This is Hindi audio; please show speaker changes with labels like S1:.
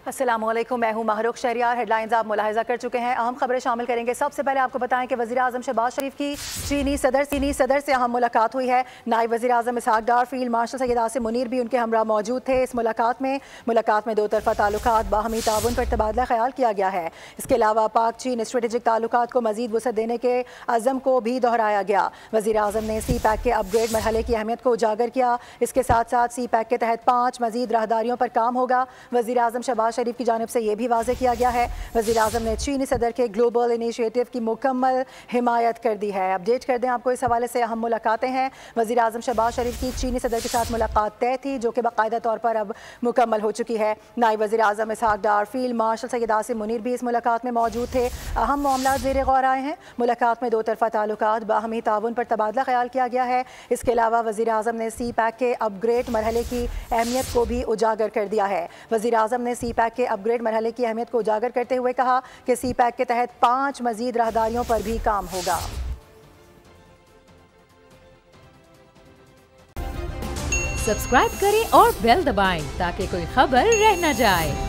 S1: अस्सलामुअलैकुम, मैं हूं महरुख शहरियार। हेडलाइंस आप मुलाहिजा कर चुके हैं। अहम खबरें शामिल करेंगे। सबसे पहले आपको बताएं कि वज़ीर आज़म शहबाज शरीफ की चीनी सदर से अहम मुलाकात हुई है। नायब वज़ीर आज़म इसहाक डार, फील्ड मार्शल सैयद आसिम मुनीर भी उनके हमरा मौजूद थे। इस मुलाकात में दो तरफ़ा ताल्लुकात, बाहमी ताउन पर तबादला ख्याल किया गया है। इसके अलावा पाक चीन स्ट्रेटेजिक ताल्लुकात को मज़ीद वुसअत देने के अज़म को भी दोहराया गया। वज़ीर आज़म ने सी पैक के अपग्रेड मरहले की अहमियत को उजागर किया। इसके साथ साथ सी पैक के तहत 5 मज़ीद राहदारियों पर काम होगा। वज़ीर आज़म शहबाज शरीफ की जानिब से भी वाज़े किया गया है। वज़ीर आज़म ने चीनी सदर के ग्लोबल इनिशिएटिव की मुकम्मल हिमायत कर दी है। अपडेट कर दें आपको, इस हवाले से अहम मुलाकातें हैं। वज़ीर आज़म शहबाज शरीफ की चीनी सदर के साथ मुलाकात तय थी, जो कि बाकायदा तौर पर अब मुकम्मल हो चुकी है। नायब वज़ीर आज़म इसहाक डार, फील्ड मार्शल सैयद आसिम मुनीर भी इस मुलाकात में मौजूद थे। अहम मामलात ज़ेर गौर आए हैं। मुलाकात में दो तरफ़ा ताल्लुकात, बाहमी ताउन पर तबादला ख्याल किया गया है। इसके अलावा वज़ीर आज़म ने सी पैक के अपग्रेड मरहले की अहमियत को भी उजागर कर दिया है। वज़ीर आज़म ने सी पैक के अपग्रेड मरहले की अहमियत को उजागर करते हुए कहा कि सी पैक के तहत 5 मजीद राहदारियों पर भी काम होगा।
S2: सब्सक्राइब करें और बेल दबाएं ताकि कोई खबर रह न जाए।